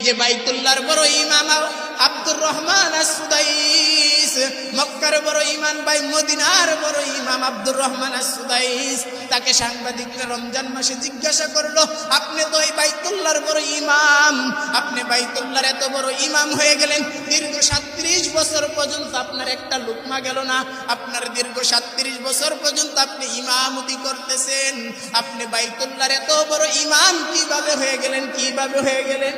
যে বাইতুল্লাহর বড় ইমাম আব্দুর রহমান আস-সুদাইস, মক্কার বড় ইমাম ভাই মদিনার বড় ইমাম আব্দুর রহমান আস-সুদাইস, তাকে সাংবাদিকরা রমজান মাসে জিজ্ঞাসা করলো, আপনি তো এই বাইতুল্লাহর বড় ইমাম, আপনি বাইতুল্লাহর এত বড় ইমাম হয়ে গেলেন, দীর্ঘ 37 বছর পর্যন্ত আপনার একটা লুকমা গেল না, আপনার দীর্ঘ 37 বছর পর্যন্ত আপনি ইমামতি করতেছেন, আপনি বাইতুল্লাহর এত বড় ইমাম কিভাবে হয়ে গেলেন, কিভাবে হয়ে গেলেন?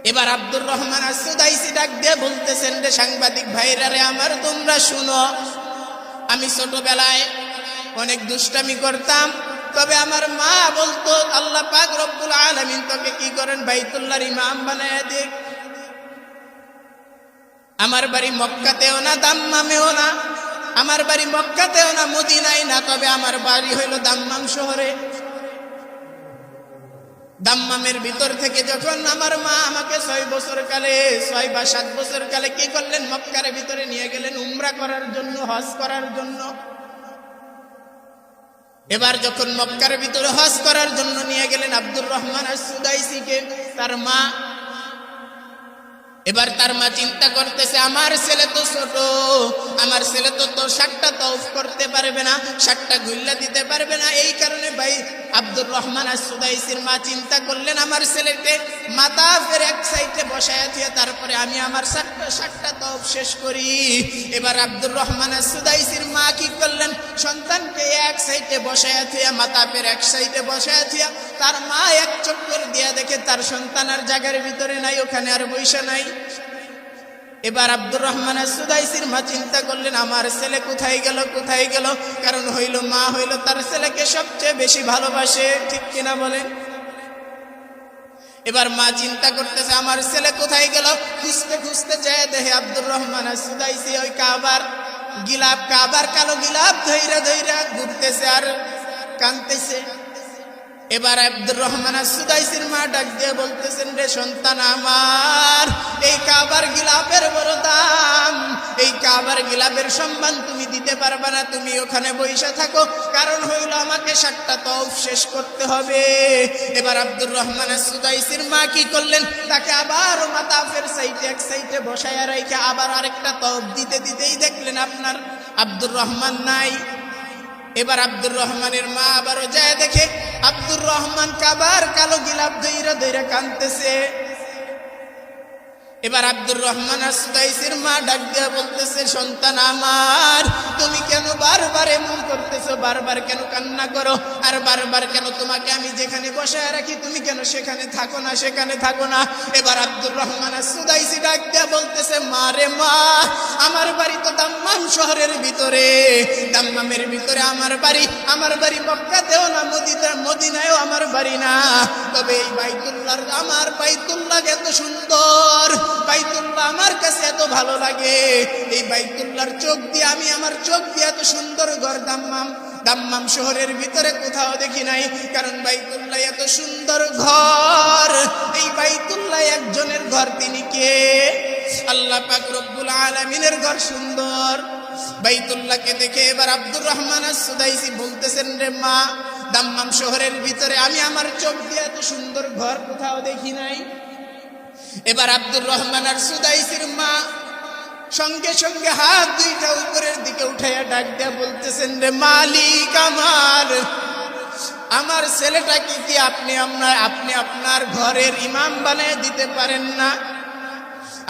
এবার আব্দুর রহমান আস-সুদাইসি ডাক দিয়ে বলতেছেন, রে সাংবাদিক ভাইরা রে আমার, তোমরা শুনো, আমি ছোটবেলায় অনেক দুষ্টামি করতাম, তবে আমার মা বলতো, আল্লাহ পাক রব্বুল আলামিন তোকে কি করেন, বাইতুল্লাহর ইমাম বানায়া দিক। আমার বাড়ি মক্কাতেও না, দাম্মামেও না, আমার বাড়ি মক্কাতেও না, মদিনায় না, তবে আমার বাড়ি হইল দাম্মাম শহরে। দাম্মামের ভিতর থেকে যখন আমার মা আমাকে 6 বছর কালে, 6 বা 7 বছর কালে কি করলেন, মক্কার ভিতরে নিয়ে গেলেন উমরা করার জন্য, হজ করার জন্য। এবার যখন মক্কার ভিতরে হজ করার জন্য নিয়ে গেলেন আব্দুর রহমান আস-সুদাইসিকে, তার মা, এবার তার মা চিন্তা করতেছে, আমার ছেলে তো ছোট, আমার ছেলে তো 60টা তওয়াফ করতে পারবে না, 60টা গুল্লা দিতে পারবে না। এই কারণে ভাই আব্দুর রহমান আস-সুদাইসির মা চিন্তা করলেন, আমার ছেলেকে মাতাফের এক সাইডে বসায়া দিয়ে তারপরে আমি আমার 60টা তওয়াফ শেষ করি। এবার আব্দুর রহমান আস-সুদাইসির মা কি করলেন, সন্তানকে এক সাইডে বসায়া দিয়ে, মাতাফের এক সাইডে বসায়া দিয়ে, তার মা এক চক্কর দিয়া দেখে তার সন্তান আর জায়গার ভিতরে নাই, ওখানে আর বৈশা নাই। এবার আব্দুর রহমান আস-সুদাইসির মা চিন্তা করলেন, আমার ছেলে কোথায় গেল, কোথায় গেল? কারণ হইল মা হইল তার ছেলেকে সবচেয়ে বেশি ভালোবাসে, ঠিক কিনা বলেন? এবার মা চিন্তা করতেছে, আমার ছেলে কোথায় গেল? খুঁজতে খুঁজতে যায় দেখে আব্দুর রহমান আস-সুদাইসি ওই কাবার গিলাফ, কাবার কালো গিলাফ ধইরা ধইরা ঘুরতেছে আর কাঁদতেছে। এবার আব্দুর রহমান আস-সুদাইসির মা ডাক দিয়ে বলতেছেন, রে সন্তান আমার, এই কাবার গিলাফের বড় দাম, এই কাবার গিলাফের সম্মান তুমি দিতে পারবে না, তুমি ওখানে বসে থাকো, কারণ হইল আমাকে 60টা তওয়াফ শেষ করতে হবে। এবার আব্দুর রহমান আস-সুদাইসির মা কি করলেন, তাকে আবার মাতাফের সাইডে এক সাইডে বসায়া রেখে আবার আরেকটা তওয়াফ দিতে দিতেই দেখলেন আপনার আব্দুর রহমান নাই। এবার আব্দুর রহমানের মা আবারও যায় দেখে আব্দুর রহমান কাবার কালো গিলাফ ধইরা ধইরা কাঁদতেছে। এবার আব্দুর রহমান আস-সুদাইসির মা ডাক দিয়া বলতেছে, সন্তান আমার, তুমি কেন বারবার এমন করতেছো, বারবার কেন কান্না করো, আর বারবার কেন তোমাকে আমি যেখানে বসায় রাখি তুমি কেন সেখানে থাকো না, সেখানে থাকো না? এবার আব্দুর রহমান আস-সুদাইসি ডাক দিয়া বলতেছে, মা রে মা, আমার বাড়ি তো দাম্মাম শহরের ভিতরে, দাম্মামের ভিতরে আমার বাড়ি, আমার বাড়ি মক্কাতেও না, মদিনায়ও আমার বাড়ি না, তবে এই বাইতুল্লাহ, আমার বাইতুল্লাহ এত সুন্দর, বাইতুল্লাহ আমার কাছে এত ভালো লাগে, এই বাইতুল্লাহর চোখ দিয়ে আমি আমার চোখ দিয়ে এত সুন্দর ঘর দাম্মাম শহরের ভিতরে কোথাও দেখি নাই, কারণ বাইতুল্লাহ এত সুন্দর ঘর, এই বাইতুল্লাহ একজনের ঘর, তিনি কে? আল্লাহ পাক রব্বুল আলামিনের ঘর সুন্দর। বাইতুল্লাহকে দেখে এবার আব্দুর রহমান আস-সুদাইসি বলতেছেন, রে মা, দাম্মাম শহরের ভিতরে আমি আমার চোখ দিয়ে এত সুন্দর ঘর কোথাও দেখি নাই। এবার আব্দুর রহমান আস-সুদাইসির মা সঙ্গে সঙ্গে হাত দুইটা উপরের দিকে উঠাইয়া ডাক দিয়া বলতেছেন, রে মালিক আমার, আমার ছেলেটাকে কি আপনি আপনার ঘরের ইমাম বানিয়ে দিতে পারেন না?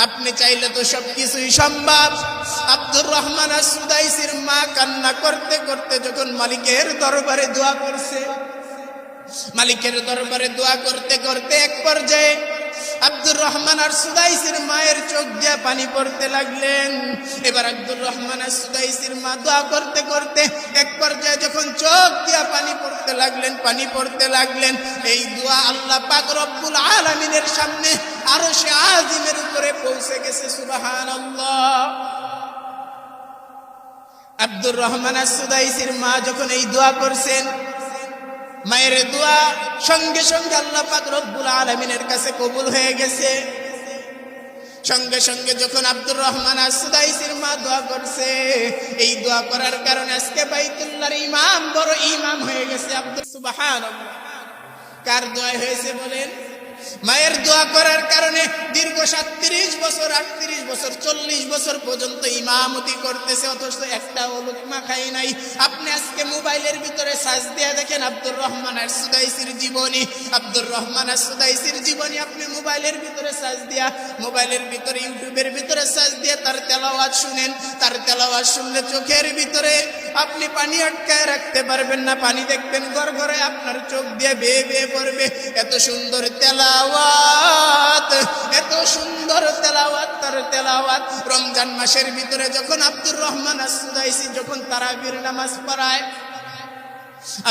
আপনি চাইলে তো সবকিছুই সম্ভব। আব্দুর রহমান আস-সুদাইসির মা কান্না করতে করতে যখন মালিকের দরবারে দোয়া করছে, মালিকের দরবারে দোয়া করতে করতে এক পর্যায়ে আব্দুর রহমান আস-সুদাইসির মায়ের চোখ দিয়ে পানি পড়তে লাগলেন। এবার আব্দুর রহমান আস-সুদাইসির মা দোয়া করতে করতে এক পর্যায়ে যখন চোখ দিয়ে পানি পড়তে লাগলেন, এই দোয়া আল্লাহ পাক রব্বুল আলামিনের সামনে আরশে আজিমের উপরে পৌঁছে গেছে। সুবহানাল্লাহ। আব্দুর রহমান আস-সুদাইসির মা যখন এই দোয়া করছেন, মায়ের দোয়া সঙ্গে সঙ্গে আল্লাহ পাক রব্বুল আলামিনের কাছে কবুল হয়ে গেছে। সঙ্গে সঙ্গে যখন আব্দুর রহমান আস-সুদাইসির মা দোয়া করছে, এই দোয়া করার কারণে আজকে বাইতুল্লাহর ইমাম বড় ইমাম হয়ে গেছে আব্দুল। সুবহানাল্লাহ। কার দোয়া হয়েছে বলেন? মায়ের দোয়া করার কারণে দীর্ঘ 37 বছর 38 বছর 40 বছর পর্যন্ত ইমামতি করতেছে, অথচ একটা লুকমা খাই নাই। আপনি আজকে মোবাইলের ভিতরে সার্চ দিয়ে দেখেন আব্দুর রহমান আস-সুদাইসির জীবনী, আব্দুর রহমান আস-সুদাইসির জীবনী আপনি মোবাইলের ভিতরে সার্চ দিয়া, মোবাইলের ভিতরে ইউটিউবের ভিতরে সার্চ দিয়ে তার তেলাওয়াত শুনেন। তার তেলাওয়াত শুনলে চোখের ভিতরে আপনি পানি আটকায় রাখতে পারবেন না, পানি দেখবেন গড়গড়ে আপনার চোখ দিয়ে বেয়ে বেয়ে পড়বে। এত সুন্দর তেলাওয়াত, এত সুন্দর তেলাওয়াত, তার তেলাওয়াত। রমজান মাসের ভিতরে যখন আব্দুর রহমান আস-সুদাইসি যখন তারাবির নামাজ পড়ায়,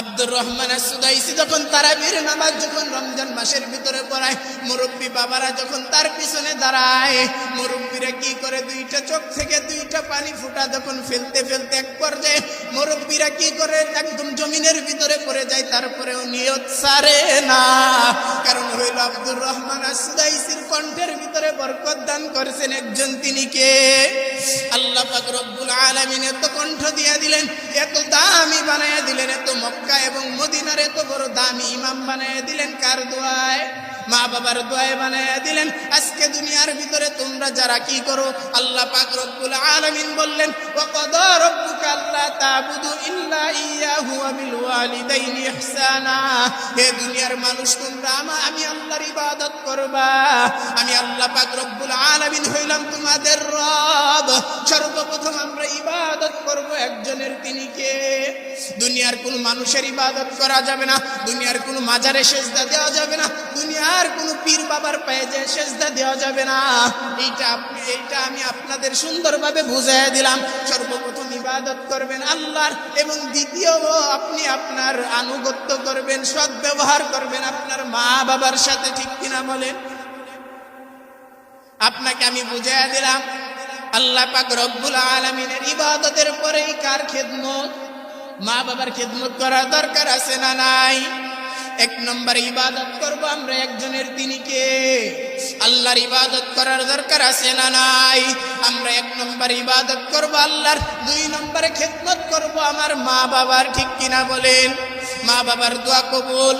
আব্দুর রহমান আস-সুদাইসি যখন তারাবির নামাজ যখন রমজান মাসের ভিতরে পড়ায়, মুরব্বী বাবারা যখন তার পিছনে দাঁড়ায়, মুরব্বীরা কি করে দুইটা চোখ থেকে দুইটা পানি ফুটা যখন ফেলতে ফেলতে এক পর্যায়ে মুরব্বীরা কি করে একদম জমিনের ভিতরে পড়ে যায়, তারপরেও নিয়ত ছাড়ে না। কারণ হইল আব্দুর রহমান আস-সুদাইসির কণ্ঠের ভিতরে বরকত দান করেছেন একজন, তিনি কে? আল্লাহ পাক রব্বুল আলামিন এত কণ্ঠ দিয়া দিলেন, এত দামি বানায়া দিলেন, এত মক্কা এবং মদিনার এত বড় দামি ইমাম বানায়া দিলেন কার দোয়ায়? মা বাবার দোয়ায় বানায়া দিলেন। আজকে দুনিয়ার ভিতরে তোমরা যারা কি করো, আল্লাহ পাক রব্বুল আলামিন বললেন ওয়া ক্বাদা রাব্বুকা আল্লা তা'বুদু ইল্লা ইয়্যাহু ওয়া বিল ওয়ালিদাইনি ইহসানা। হে দুনিয়ার মানুষ, তোমরা আমি আল্লাহর ইবাদত করবা। আমি আল্লাহ পাক রব্বুল আলামিন হইলাম তোমাদের রব। সর্বপ্রথম আমরা ইবাদত করব একজনের, তিনি কে? দুনিয়ার কোন মানুষের ইবাদত করা যাবে না, দুনিয়ার কোন মাজারে সেজদা দেওয়া যাবে না, দুনিয়ার কোন পীর বাবার পায়ে যে সেজদা দেওয়া যাবে না। এইটা আমি আপনাদের সুন্দরভাবে বুঝাইয়া দিলাম। সর্বপ্রথম ইবাদত করবেন আল্লাহর, এবং দ্বিতীয় আপনি আপনার আনুগত্য করবেন, সৎ ব্যবহার করবেন আপনার মা বাবার সাথে, ঠিক কিনা বলেন? আপনাকে আমি বুঝাইয়া দিলাম আল্লাহ পাক রব্বুল আলামিনের ইবাদতের পরেই কার খেদমত? মা বাবার খেদমত করার দরকার আছে না নাই? এক নম্বর ইবাদত করব আমরা একজনের, তিনি কে? আল্লাহর ইবাদত করার দরকার আছে না নাই? আমরা এক নম্বর ইবাদত করব আল্লাহর, দুই নম্বরে খেদমত করব আমার মা বাবার, ঠিক কিনা বলেন? মা বাবার দোয়া কবুল।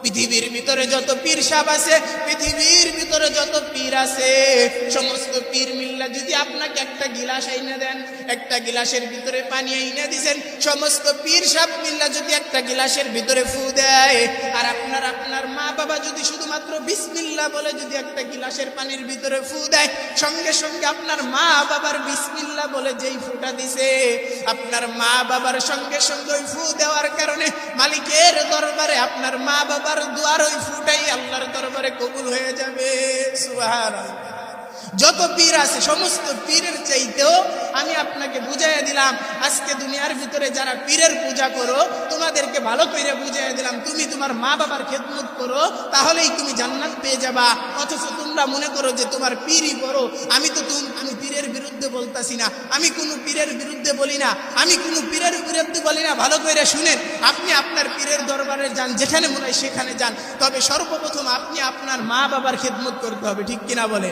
পৃথিবীর ভিতরে যত পীর সাহেব আছে, পৃথিবীর ভিতরে যত পীর আছে, সমস্ত পীর মিল্লা যদি আপনাকে একটা গিলাস এনে দেন, একটা গিলাসের ভিতরে পানি এনে দিবেন, সমস্ত পীর সাহেব মিল্লা যদি একটা গিলাসের ভিতরে ফু দেয়, আর আপনার মা বাবা যদি শুধুমাত্র বিসমিল্লাহ বলে যদি একটা গিলাসের পানির ভিতরে ফু দেয়, সঙ্গে সঙ্গে আপনার মা বাবার বিসমিল্লাহ বলে যেই ফুটা দিছে, আপনার মা বাবার সঙ্গে সঙ্গে ওই ফু দেওয়ার কারণে মালিকের দরবারে আপনার মা বাবা দুয়ার ওই ফুটাই আল্লাহর দরবারে কবুল হয়ে যাবে। সুবহানাল্লাহ। যত পীর আছে সমস্ত পীরের চাইতেও আমি আপনাকে বুঝাইয়া দিলাম, আজকে দুনিয়ার ভিতরে যারা পীরের পূজা করো তোমাদেরকে ভালো করে বুঝাইয়া দিলাম, তুমি তোমার মা বাবার খেদমত করো, তাহলেই তুমি জান্নাত পেয়ে যাবা। অথচ তোমরা মনে করো যে তোমার পীরই করো। আমি তো কোনো পীরের বিরুদ্ধে বলতাছি না, আমি কোনো পীরের বিরুদ্ধে বলি না, আমি কোনো পীরের বিরুদ্ধে বলি না। ভালো করে শুনেন, আপনি আপনার পীরের দরবারে যান, যেখানে মনে হয় সেখানে যান, তবে সর্বপ্রথম আপনি আপনার মা বাবার খেদমত করতে হবে, ঠিক কিনা বলেন?